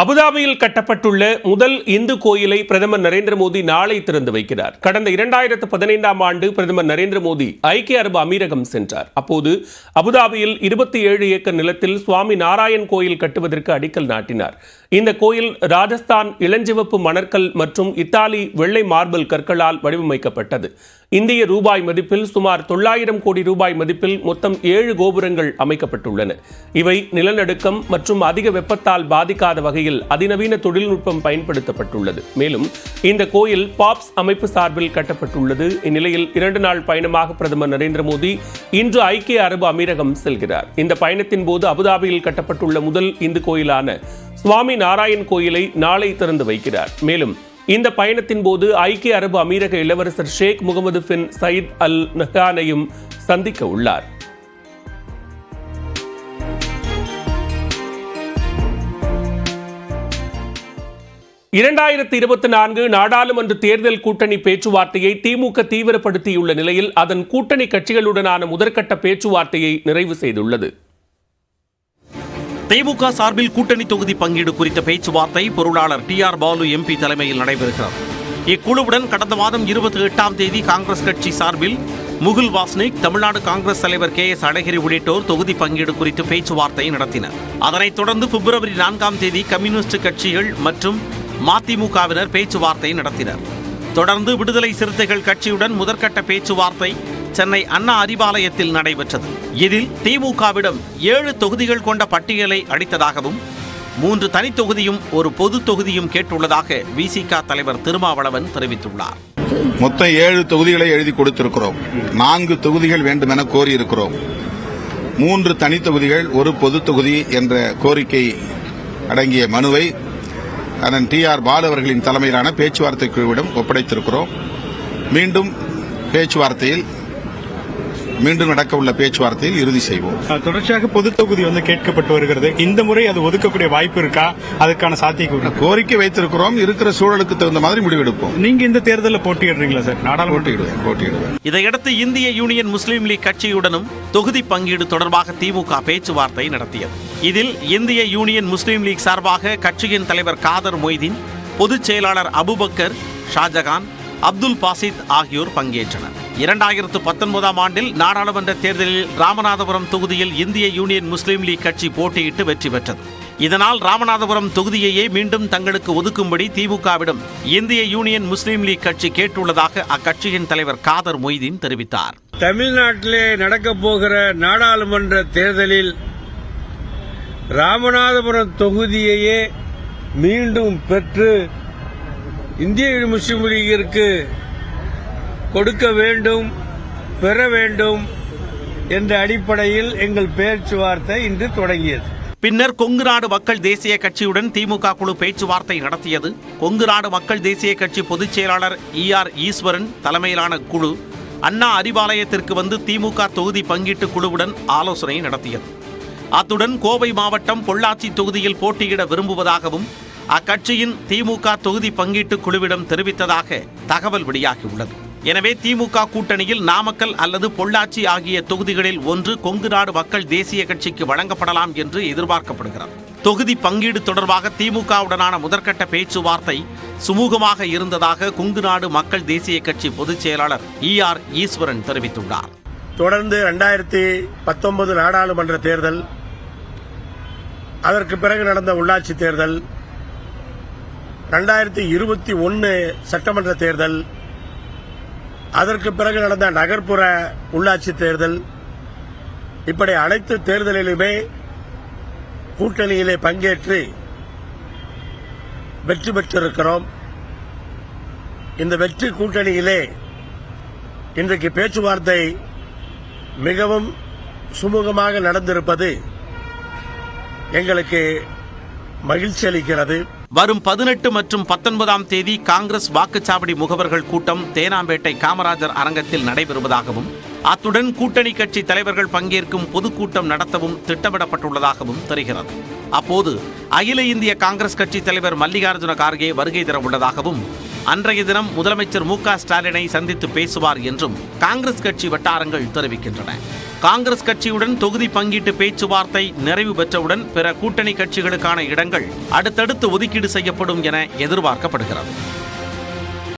அபுதாபியில் கட்டப்பட்டுள்ள முதல் இந்து கோயிலை பிரதமர் நரேந்திர மோடி நாளை திறந்து வைக்கிறார். கடந்த 2015ஆம் ஆண்டு பிரதமர் நரேந்திர மோடி ஐக்கிய அரபு அமீரகம் சென்றார். அப்போது அபுதாபியில் 27 ஏக்கர் நிலத்தில் சுவாமி நாராயண் கோயில் கட்டுவதற்கு அடிக்கல் நாட்டினார். இந்த கோயில் ராஜஸ்தான் இளஞ்சிவப்பு மணற்கல் மற்றும் இத்தாலி வெள்ளை மார்பிள் கற்களால் வடிவமைக்கப்பட்டது. இந்திய ரூபாய் மதிப்பில் சுமார் 900 கோடி ரூபாய் மதிப்பில் மொத்தம் 7 கோபுரங்கள் அமைக்கப்பட்டுள்ளன. இவை நிலநடுக்கம் மற்றும் அதிக வெப்பத்தால் பாதிக்காத வகையில் அதிநவீன தொழில்நுட்பம் பயன்படுத்தப்பட்டுள்ளது. மேலும் இந்த கோயில் பாப்ஸ் அமைப்பு சார்பில் கட்டப்பட்டுள்ளது. இந்நிலையில் 2 நாள் பயணமாக பிரதமர் நரேந்திர மோடி இன்று ஐக்கிய அரபு அமீரகம் செல்கிறார். இந்த பயணத்தின் போது அபுதாபியில் கட்டப்பட்டுள்ள முதல் இந்து கோயிலான சுவாமி நாராயண் கோயிலை நாளை திறந்து வைக்கிறார். மேலும் இந்த பயணத்தின் போது ஐக்கிய அரபு அமீரக இளவரசர் ஷேக் முகமது பின் சயீத் அல் நஹ்யானையும் சந்திக்க உள்ளார். (2024) நாடாளுமன்ற தேர்தல் கூட்டணி பேச்சுவார்த்தையை திமுக தீவிரப்படுத்தியுள்ள நிலையில் அதன் கூட்டணி கட்சிகளுடனான முதற்கட்ட பேச்சுவார்த்தையை நிறைவு செய்துள்ளது. திமுக சார்பில் கூட்டணி தொகுதி பங்கீடு குறித்த பேச்சுவார்த்தை பொருளாளர் TR பாலு MP தலைமையில் நடைபெறுகிறது. இக்குழுவுடன் கடந்த மாதம் 28ஆம் தேதி காங்கிரஸ் கட்சி சார்பில் முகுல் வாஸ்னிக், தமிழ்நாடு காங்கிரஸ் தலைவர் KS அழகிரி உள்ளிட்டோர் தொகுதி பங்கீடு குறித்து பேச்சுவார்த்தை நடத்தினர். அதனைத் தொடர்ந்து பிப்ரவரி 4ஆம் தேதி கம்யூனிஸ்ட் கட்சிகள் மற்றும் மதிமுகவினர் பேச்சுவார்த்தை நடத்தினர். தொடர்ந்து விடுதலை சிறுத்தைகள் கட்சியுடன் முதற்கட்ட பேச்சுவார்த்தை சென்னை அண்ணா அறிவாலயத்தில் நடைபெற்றது. இதில் திமுகவிடம் 7 தொகுதிகள் கொண்ட பட்டியலை அளித்ததாகவும் 3 தனி தொகுதியும் ஒரு பொது தொகுதியும் கேட்டுள்ளதாக VCK தலைவர் திருமாவளவன் தெரிவித்துள்ளார். மொத்தம் 7 தொகுதிகளை எழுதி கொடுத்திருக்கிறோம். 4 தொகுதிகள் வேண்டும் என கோரியிருக்கிறோம். 3 தனி தொகுதிகள் ஒரு பொது தொகுதி என்ற கோரிக்கை அடங்கிய மனுவை அதன் TR பாலு அவர்களின் தலைமையிலான பேச்சுவார்த்தை குழுவிடம் ஒப்படைத்திருக்கிறோம். மீண்டும் நடக்க உள்ள பேச்சுவார்த்தையில் இறுதி செய்வோம். தொடர்ச்சியாக பொது தொகுதி கேட்கப்பட்டு வருகிறது. இந்த முறை அது ஒதுக்கக்கூடிய வாய்ப்பு இருக்கா? அதுக்கான சாத்தியக்கூறு கோரிக்கை வைத்திருக்கிறோம். இருக்கிற சூழலுக்கு தகுந்த மாதிரி முடிவெடுப்போம். நீங்க இந்த தேர்தலில் போட்டியிடுறீங்களா சார்? போட்டியிடுவேன். இதையடுத்து இந்திய யூனியன் முஸ்லீம் லீக் கட்சியுடனும் தொகுதி பங்கீடு தொடர்பாக திமுக பேச்சுவார்த்தை நடத்தியது. இதில் இந்திய யூனியன் முஸ்லீம் லீக் சார்பாக கட்சியின் தலைவர் காதர் மொய்தீன், பொதுச் செயலாளர் அபுபக்கர், ஷாஜகான், அப்துல் பாசித் ஆகியோர் பங்கேற்றனர். 2019ஆம் ஆண்டில் நாடாளுமன்ற தேர்தலில் ராமநாதபுரம் தொகுதியில் இந்திய யூனியன் முஸ்லீம் லீக் கட்சி போட்டியிட்டு வெற்றி பெற்றது. இதனால் ராமநாதபுரம் தொகுதியையே மீண்டும் தங்களுக்கு ஒதுக்கும்படி திமுகவிடம் இந்திய யூனியன் முஸ்லீம் லீக் கட்சி கேட்டுள்ளதாக அக்கட்சியின் தலைவர் காதர் மொய்தீன் தெரிவித்தார். தமிழ்நாட்டிலே நடக்கப் போகிற நாடாளுமன்ற தேர்தலில் ராமநாதபுரம் தொகுதியையே மீண்டும் பெற்று இந்திய முஸ்லீம் லீகிற்கு கொடுக்க வேண்டும், பெற வேண்டும் என்ற அடிப்படையில் எங்கள் பேச்சுவார்த்தை இன்று தொடங்கியது. பின்னர் கொங்கு நாடு மக்கள் தேசிய கட்சியுடன் திமுக குழு பேச்சுவார்த்தை நடத்தியது. கொங்கு நாடு மக்கள் தேசிய கட்சி பொதுச் செயலாளர் ER ஈஸ்வரன் தலைமையிலான குழு அண்ணா அறிவாலயத்திற்கு வந்து திமுக தொகுதி பங்கீட்டு குழுவுடன் ஆலோசனை நடத்தியது. அத்துடன் கோவை மாவட்டம் பொள்ளாச்சி தொகுதியில் போட்டியிட விரும்புவதாகவும் அக்கட்சியின் திமுக தொகுதி பங்கீட்டு குழுவிடம் தெரிவித்ததாக தகவல் வெளியாகியுள்ளது. எனவே திமுக கூட்டணியில் நாமக்கல் அல்லது பொள்ளாச்சி ஆகிய தொகுதிகளில் ஒன்று கொங்கு நாடு மக்கள் தேசிய கட்சிக்கு வழங்கப்படலாம் என்று எதிர்பார்க்கப்படுகிறது. தொகுதி பங்கீடு தொடர்பாக திமுகவுடனான முதற்கட்ட பேச்சுவார்த்தை சுமூகமாக இருந்ததாக கொங்கு நாடு மக்கள் தேசிய கட்சி பொதுச் செயலாளர் ER ஈஸ்வரன் தெரிவித்துள்ளார். தொடர்ந்து 2019 நாடாளுமன்ற தேர்தல், அதற்கு பிறகு நடந்த உள்ளாட்சி தேர்தல், 2021 சட்டமன்ற தேர்தல், அதற்கு பிறகு நடந்த நகர்ப்புற உள்ளாட்சி தேர்தல், இப்படி அனைத்து தேர்தலிலுமே கூட்டணியிலே பங்கேற்று வெற்றி பெற்றிருக்கிறோம். இந்த வெற்றி கூட்டணியிலே இன்றைக்கு பேச்சுவார்த்தை மிகவும் சுமூகமாக நடந்திருப்பது எங்களுக்கு மகிழ்ச்சி அளிக்கிறது. வரும் 18 மற்றும் 19ஆம் தேதி காங்கிரஸ் வாக்குச்சாவடி முகவர்கள் கூட்டம் தேனாம்பேட்டை காமராஜர் அரங்கத்தில் நடைபெறுவதாகவும் அத்துடன் கூட்டணி கட்சி தலைவர்கள் பங்கேற்கும் பொதுக்கூட்டம் நடத்தவும் திட்டமிடப்பட்டுள்ளதாகவும் தெரிகிறது. அப்போது அகில இந்திய காங்கிரஸ் கட்சி தலைவர் மல்லிகார்ஜுன கார்கே வருகை தரவுள்ளதாகவும் அன்றைய தினம் முதலமைச்சர் MK ஸ்டாலினை சந்தித்து பேசுவார் என்றும் காங்கிரஸ் கட்சி வட்டாரங்கள் தெரிவிக்கின்றன. காங்கிரஸ் கட்சியுடன் தொகுதி பங்கீட்டு பேச்சுவார்த்தை நிறைவு பெற்றவுடன் பிற கூட்டணி கட்சிகளுக்கான இடங்கள் அடுத்தடுத்து ஒதுக்கீடு செய்யப்படும் என எதிர்பார்க்கப்படுகிறது.